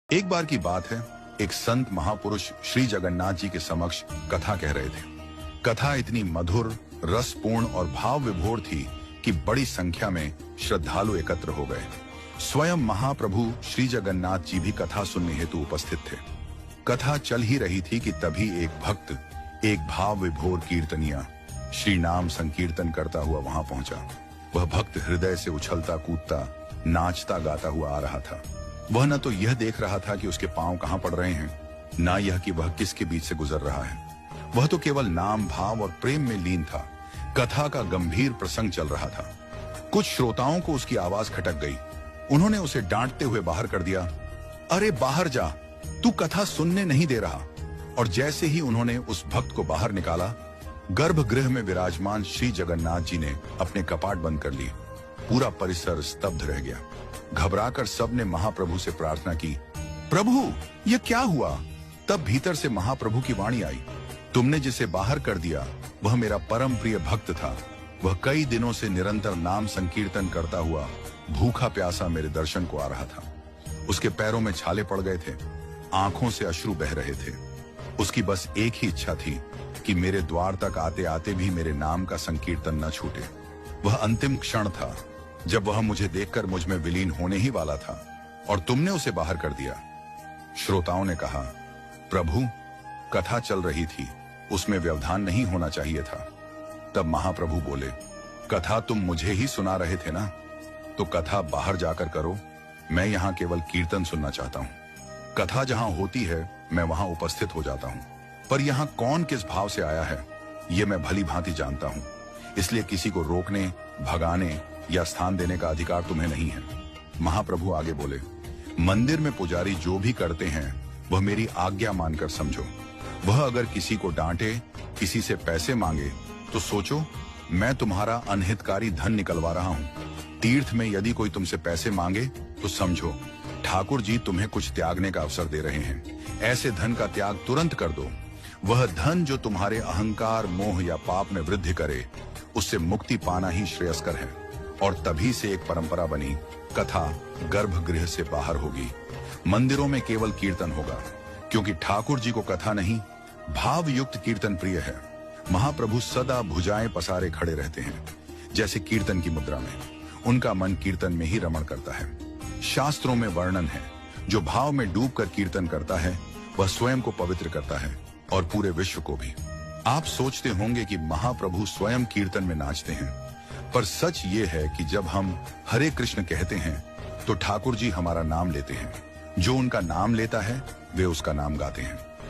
एक बार की बात है, एक संत महापुरुष श्री जगन्नाथ जी के समक्ष कथा कह रहे थे। कथा इतनी मधुर, रसपूर्ण और भाव विभोर थी कि बड़ी संख्या में श्रद्धालु एकत्र हो गए। स्वयं महाप्रभु श्री जगन्नाथ जी भी कथा सुनने हेतु उपस्थित थे। कथा चल ही रही थी कि तभी एक भक्त एक भाव विभोर कीर्तनिया श्री नाम संकीर्तन करता हुआ वहां पहुंचा। वह भक्त हृदय से उछलता कूदता, नाचता गाता हुआ आ रहा था। वह न तो यह देख रहा था कि उसके पांव कहां पड़ रहे हैं, न यह कि वह किसके बीच से गुजर रहा है। वह तो केवल नाम, भाव और प्रेम में लीन था। कथा का गंभीर प्रसंग चल रहा था। कुछ श्रोताओं को उसकी आवाज खटक गई। उन्होंने उसे डांटते हुए बाहर कर दिया। अरे बाहर जा, तू कथा सुनने नहीं दे रहा। और जैसे ही उन्होंने उस भक्त को बाहर निकाला, गर्भगृह में विराजमान श्री जगन्नाथ जी ने अपने कपाट बंद कर लिए। पूरा परिसर स्तब्ध रह गया। घबराकर सबने महाप्रभु से प्रार्थना की, प्रभु यह क्या हुआ? तब भीतर से महाप्रभु की वाणी आई, तुमने जिसे बाहर कर दिया वह मेरा परम प्रिय भक्त था। वह कई दिनों से निरंतर नाम संकीर्तन करता हुआ भूखा प्यासा मेरे दर्शन को आ रहा था। उसके पैरों में छाले पड़ गए थे, आंखों से अश्रु बह रहे थे। उसकी बस एक ही इच्छा थी कि मेरे द्वार तक आते आते भी मेरे नाम का संकीर्तन न छूटे। वह अंतिम क्षण था जब वह मुझे देखकर मुझ में विलीन होने ही वाला था, और तुमने उसे बाहर कर दिया। श्रोताओं ने कहा, प्रभु कथा चल रही थी, उसमें व्यवधान नहीं होना चाहिए था। तब महाप्रभु बोले, कथा तुम मुझे ही सुना रहे थे ना, तो कथा बाहर जाकर करो। मैं यहाँ केवल कीर्तन सुनना चाहता हूँ। कथा जहाँ होती है मैं वहां उपस्थित हो जाता हूँ, पर यहाँ कौन किस भाव से आया है ये मैं भली भांति जानता हूँ। इसलिए किसी को रोकने, भगाने या स्थान देने का अधिकार तुम्हें नहीं है। महाप्रभु आगे बोले, मंदिर में पुजारी जो भी करते हैं वह मेरी आज्ञा मानकर समझो। वह अगर किसी को डांटे, किसी से पैसे मांगे, तो सोचो मैं तुम्हारा अनहितकारी धन निकलवा रहा हूँ। तीर्थ में यदि कोई तुमसे पैसे मांगे तो समझो ठाकुर जी तुम्हें कुछ त्यागने का अवसर दे रहे हैं। ऐसे धन का त्याग तुरंत कर दो। वह धन जो तुम्हारे अहंकार, मोह या पाप में वृद्धि करे, उससे मुक्ति पाना ही श्रेयस्कर है। और तभी से एक परंपरा बनी, कथा गर्भगृह से बाहर होगी। मंदिरों में केवल कीर्तन होगा, क्योंकि ठाकुर जी को कथा नहीं, भाव युक्त कीर्तन प्रिय है। महाप्रभु सदा भुजाएं पसारे खड़े रहते हैं, जैसे कीर्तन की मुद्रा में। उनका मन कीर्तन में ही रमण करता है। शास्त्रों में वर्णन है, जो भाव में डूबकर कीर्तन करता है वह स्वयं को पवित्र करता है और पूरे विश्व को भी। आप सोचते होंगे कि महाप्रभु स्वयं कीर्तन में नाचते हैं, पर सच ये है कि जब हम हरे कृष्ण कहते हैं तो ठाकुर जी हमारा नाम लेते हैं। जो उनका नाम लेता है वे उसका नाम गाते हैं।